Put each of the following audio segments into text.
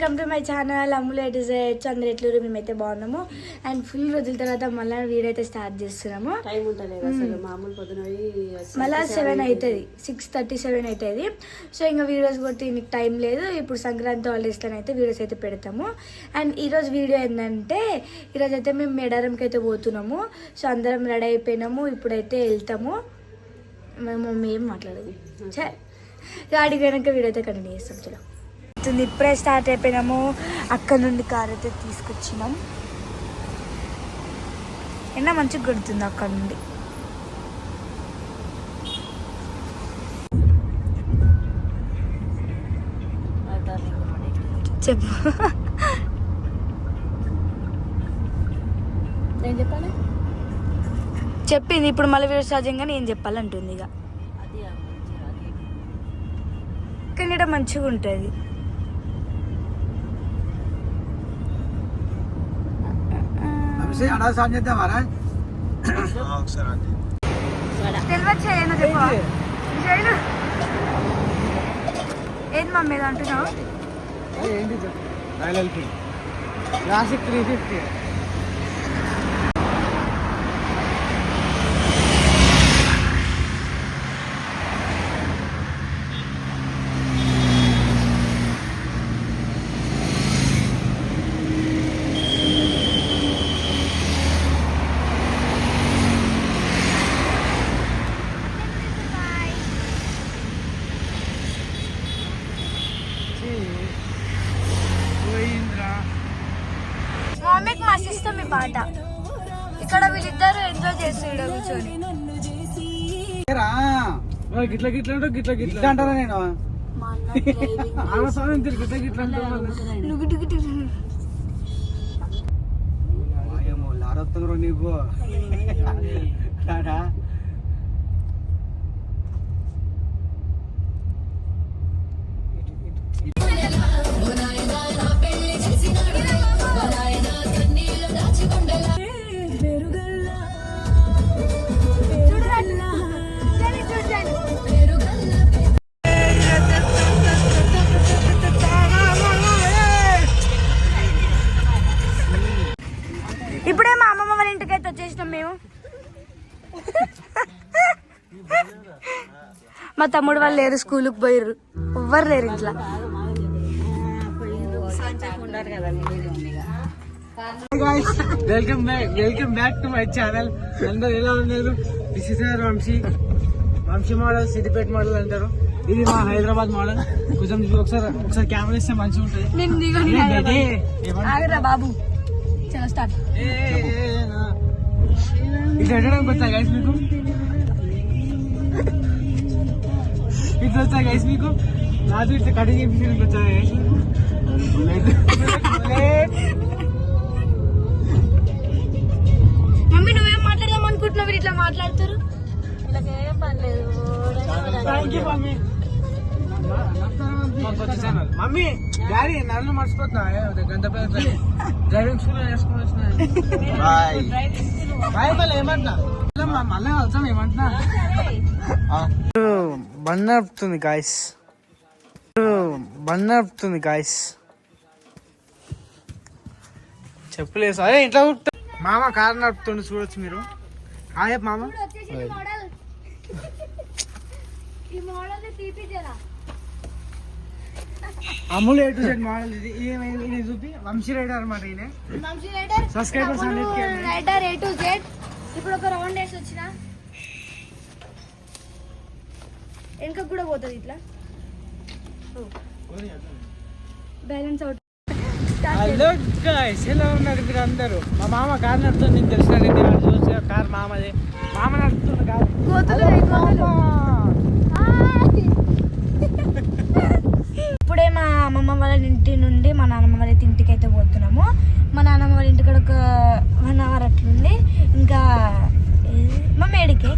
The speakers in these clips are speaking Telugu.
Welcome to my channel Ammulu A to Z. అందరు ఎట్లూరు, మేమైతే బాగున్నాము. అండ్ ఫుల్ రోజుల తర్వాత మళ్ళీ వీడియో అయితే స్టార్ట్ చేస్తున్నాము. టైం ఉంటలేదు అసలు, మామూలు పొద్దున మళ్ళీ 7 అవుతుంది, 6:37 అవుతుంది. సో ఇంకా వీడియోస్ కొట్టి నీకు టైం లేదు. ఇప్పుడు సంక్రాంతి హాలిడేస్లో అయితే వీడియోస్ అయితే పెడతాము. అండ్ ఈరోజు వీడియో ఏంటంటే, ఈరోజు అయితే మేము మేడారంకి అయితే పోతున్నాము. సో అందరం రెడీ అయిపోయినాము, ఇప్పుడైతే వెళ్తాము. మేము మమ్మీ ఏం మాట్లాడదు, గాడికి వెనక వీడియో అయితే కంటిన్యూ చేస్తాం. చలో, ఇప్పుడే స్టార్ట్ అయిపోయినాము. అక్కడ నుండి కార్ అయితే తీసుకొచ్చినాం. ఎండ మంచిగా కొడుతుంది అక్కడ నుండి. చెప్పు, నేను చెప్పాలి చెప్పింది. ఇప్పుడు మళ్ళీ వీడియో స్టార్ట్ చేయగానే ఏం చెప్పాలంటుంది. ఇక కానీ ఇక్కడ మంచిగా ఉంటుంది. ఏది మమ్మీ ఏదో అంటున్నావు? క్లాసిక్ 350. మమ్మీకి మస్తు ఇష్టం ఈ పాట. ఇక్కడ వీళ్ళిద్దరు ఎంజాయ్ చేస్తాడు కూర్చొని. గిట్ల గిట్ల గిట్ల గిట్ల అంటారా? నేను గిట్ల గిట్ల లారొత్తంగా నీకు ఇప్పుడే మా అమ్మమ్మ వాళ్ళ ఇంటికైతే వచ్చేసినాం మేము. మా తమ్ముడు వాళ్ళు లేరు, స్కూల్కి పోయారు. ఎవ్వరు లేరు ఇంట్లో. Welcome back to my channel. అందరు ఎలా ఉన్నారు? This is Vamshi model, Siddipet model అంటారు. ఇది మా హైదరాబాద్ మోడల్. కొంచెం ఒకసారి కెమెరా ఇస్తే మంచిగా ఉంటుంది. బాబు స్టార్ట్. ఇట్లా పెట్టడానికి వచ్చా గైస్ మీకు? ఇట్లా వచ్చా గైస్ మీకు? నాది ఇట్లా కటింగ్ చేయించడానికి వచ్చా గైస్? మమ్మీ నువ్వేం మాట్లాడదాం అనుకుంటున్నావు? ఇట్లా మాట్లాడుతారు. మమ్మీ డాడీ నన్ను మర్చిపోతున్నా. గంట డ్రైవింగ్ స్కూల్ ఏమంటున్నా మళ్ళీ వెళ్తాం ఏమంటున్నా. బండి నడుపుతుంది గాయస్, బండి నడుపుతుంది గాయస్. చెప్పలేదు అదే ఇంట్లో మామ కారు నడుపుతుండే, చూడొచ్చు మీరు. హాయ్ మామ. Amul A to Z model. ఇది చూపి వంశీ రైడర్ అనమాట. Subscribers rider A to Z. ఇప్పుడు ఒక రౌండ్ వేసి వచ్చిన వెనక కూడా పోతుంది ఇట్లా బ్యాలెన్స్ అవుట్. హలో గైస్, ఎలా ఉన్నారు మీరు అందరూ? మా మామ కారు నడుపుతుంది, నేను తెలిసినట్టు చూసి కారు మామది. మామ నడుపుతుంది కారు. ఇప్పుడే మా అమ్మమ్మ వాళ్ళ ఇంటి నుండి మా నాన్నమ్మ వాళ్ళ ఇంటికి అయితే పోతున్నాము. మా నాన్నమ్మ వాళ్ళ ఇంటికి ఒక 1 hour అట్లుంది. ఇంకా మా మేడికి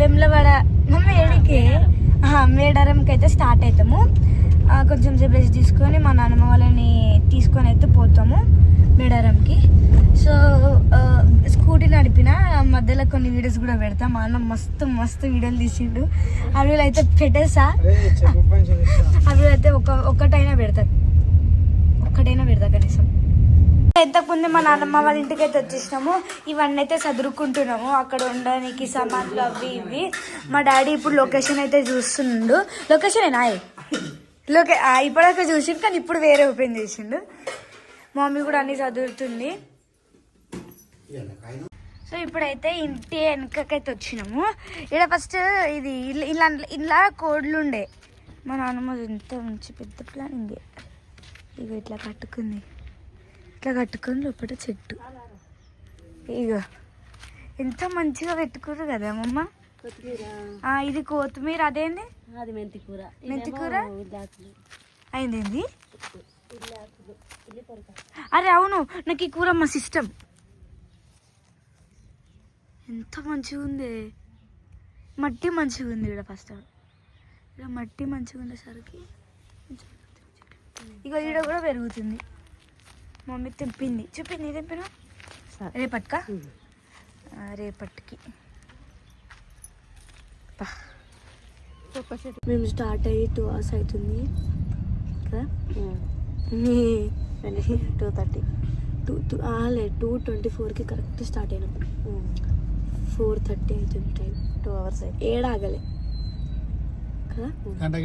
వెమ్లవాడ మా మేడికి మేడారంకి అయితే స్టార్ట్ అవుతాము. కొంచెం సేపు రెస్ట్ తీసుకొని మా నాన్నమ్మ వాళ్ళని తీసుకొని అయితే పోతాము. మేడారంకి. సో స్కూటీ నడిపిన మధ్యలో కొన్ని వీడియోస్ కూడా పెడతా. మా అన్న మస్తు మస్తు వీడియోలు తీసిండు. అవి అయితే పెట్టేసా, అవి అయితే ఒక్కటైనా పెడతా కనీసం. ఇంతకుముందే మా నాన్నమ్మ వాళ్ళ ఇంటికి అయితే వచ్చేసినాము. ఇవన్నీ అయితే చదువుకుంటున్నాము, అక్కడ ఉండడానికి సామాన్లు అవి ఇవి. మా డాడీ ఇప్పుడు లొకేషన్ అయితే చూస్తుండు. లొకేషన్ ఏనా ఇప్పటిదాకా చూసిండు, కానీ ఇప్పుడు వేరే ఓపెన్ చేసిండు. మమ్మీ కూడా అన్ని చదువుతుంది. సో ఇప్పుడైతే ఇంటి వెనకకైతే వచ్చినాము. ఇక్కడ ఫస్ట్ ఇది ఇలా కోడ్లు ఉండే. మా నాన్నమ్మ ఎంత మంచి పెద్ద ప్లానింగ్. ఇక ఇట్లా కట్టుకుంది, ఇట్లా కట్టుకొని లోపల చెట్టు. ఇక ఎంత మంచిగా పెట్టుకుర్రు కదా అమ్మమ్మ. ఇది కొత్తిమీర, అదేంది అది మెంతికూర. మెంతికూర అయింది. అరే అవును, నాకు ఈ కూర మస్తు ఇష్టం. ఎంత మంచిగా ఉంది, మట్టి మంచిగా ఉంది. ఇక్కడ ఫస్ట్ ఇక్కడ మట్టి మంచిగా ఉండేసరికి ఇక ఈడ కూడా పెరుగుతుంది. మమ్మీ తెంపింది, చూపింది. తెంపిన రేపటికా? రేపటికి మేము స్టార్ట్ అయ్యి 2 hours అవుతుంది కదా. 2:30 2:24కి కరెక్ట్ స్టార్ట్ అయినాం. 4:30 అవుతుంది టైం. 2 hours ఏడాగలే కదా.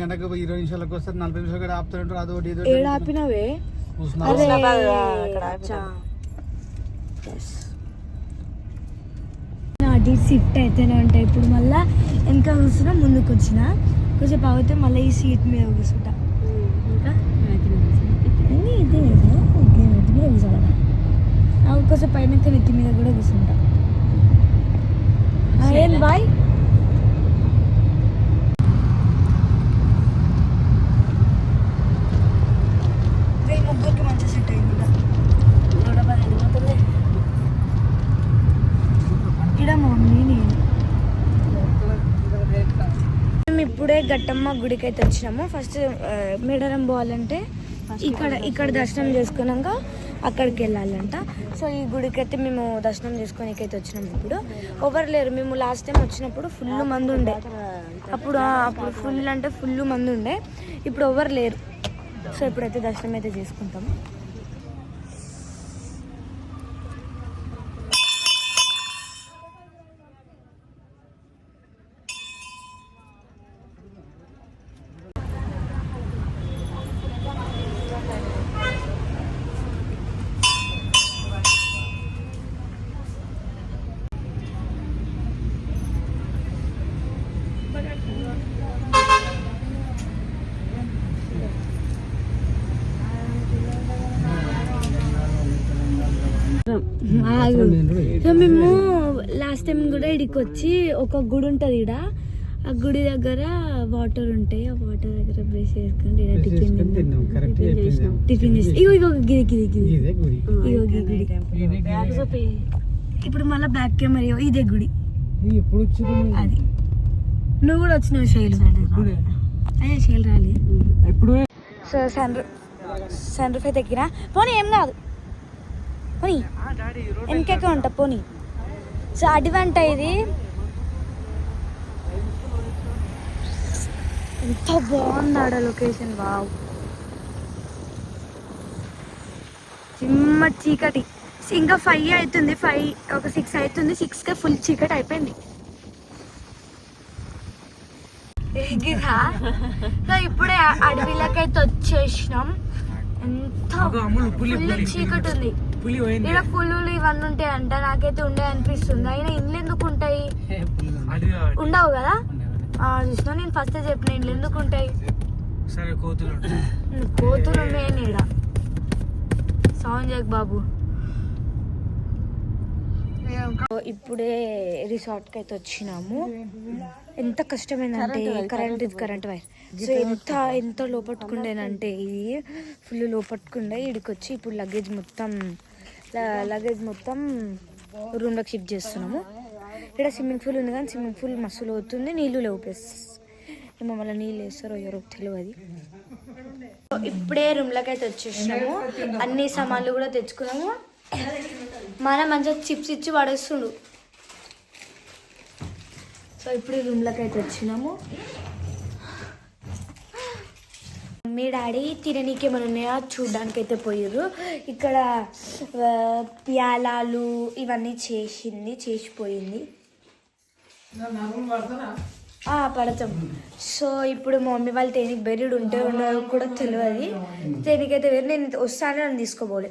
గంటకు 20 నిమిషాలకు వస్తారు, 40 నిమిషాలు కూడా ఆపుతుంటారు. అది ఒకటి ఏడు ఆపినవే. అటు షిఫ్ట్ అయితేనే ఉంటాయి. ఇప్పుడు మళ్ళీ వెనక కూర్చున్నా, ముందుకు వచ్చిన కొంచెం అవుతే మళ్ళీ ఈ సీట్ మీద కూర్చుంటా. ఇంకా ఇదే మీద కూర్చోవాలా? కొంచెం పైన నెత్తి మీద కూడా కూర్చుంటా. ఏం బాయ్. ముగ్గురికి మంచిగా సెట్ అయింది. ఇక్కడ మమ్మీ నేను మేము ఇప్పుడే గట్టమ్మ గుడికి అయితే వచ్చినాము. ఫస్ట్ మేడారం పోవాలంటే ఇక్కడ దర్శనం చేసుకున్నాక అక్కడికి వెళ్ళాలంట. సో ఈ గుడికి అయితే మేము దర్శనం చేసుకోనికైతే వచ్చినాము. ఇప్పుడు ఎవరు లేరు. మేము లాస్ట్ టైం వచ్చినప్పుడు ఫుల్ మంది ఉండే. అప్పుడు ఫుల్ అంటే ఫుల్ మంది ఉండే. ఇప్పుడు ఎవరు లేరు. సో ఇప్పుడైతే దర్శనం అయితే చేసుకుంటాము. సో మేము లాస్ట్ టైం కూడా ఇక్కడికి వచ్చి ఒక గుడి ఉంటుంది. ఇక్కడ ఆ గుడి దగ్గర వాటర్ ఉంటాయి. ఆ వాటర్ దగ్గర బ్రష్ చేసుకుంటే టిఫిన్ చేసి ఇగో గిది ఇప్పుడు మళ్ళీ బ్యాక్ కెమెరా ఇదే గుడి. అది నువ్వు కూడా వచ్చినావు శైలు. అదే శైలు రాలి. సో సన్ రూఫ్ అయితే ఎక్కినా. పోనీ ఏం కాదు, పోనీ వెనకే ఉంటా. పోనీ సో అడ్వంట ఇది. ఎంత బాగుంది ఆడ లొకేషన్. వావ్, చిమ్మ చీకటి. ఇంకా 5 అవుతుంది. 6 అవుతుంది. 6కే ఫుల్ చీకటి అయిపోయింది. సో ఇప్పుడే అడవిలోకైతే వచ్చేసినాం. ఎంత ఫుల్ చీకటి ఉంది. ఇక్కడ పులులు ఇవన్నీ ఉంటాయి అంట. నాకైతే ఉండే అనిపిస్తుంది. అయినా ఇండ్లు ఎందుకు ఉంటాయి? ఉండవు కదా. చూసినా నేను ఫస్ట్ చెప్పిన ఇండ్లు ఎందుకు ఉంటాయి? కోతులు మెయిన్. ఈడ సౌండ్ చేయకు బాబు. ఇప్పుడే రిసార్ట్కి అయితే వచ్చినాము. ఎంత కష్టమైందంటే కరెంట్ వైర్. సో ఎంత లోపట్టుకుండేనంటే ఇది ఫుల్ లోపట్టుకుండే. ఇక్కడికి వచ్చి ఇప్పుడు లగేజ్ మొత్తం రూమ్లోకి షిఫ్ట్ చేస్తున్నాము. ఇక్కడ స్విమ్మింగ్ పూల్ ఉంది, కానీ స్విమ్మింగ్ పూల్ మస్తు అవుతుంది. నీళ్ళు లేవు. ప్లస్ ఏమో మళ్ళీ నీళ్ళు వేస్తారో ఎవరో తెలియదు. ఇప్పుడే రూమ్లోకి అయితే వచ్చేసినాము, అన్ని సామాన్లు కూడా తెచ్చుకున్నాము. మన మంచిగా చిప్స్ ఇచ్చి పడేస్తుండు. సో ఇప్పుడు రూమ్లోకి అయితే వచ్చినాము. మీ డాడీ తిననీకి ఏమైనా ఉన్నాయా చూడ్డానికి అయితే పోయారు. ఇక్కడ ప్యాలాలు ఇవన్నీ చేసిపోయింది. పడతాం. సో ఇప్పుడు మా మమ్మీ వాళ్ళు తేనికి బెర్రీడు ఉంటే ఉండదో కూడా తెలియదు. తేనికైతే వేరు నేను వస్తానే నన్ను తీసుకోపోలే.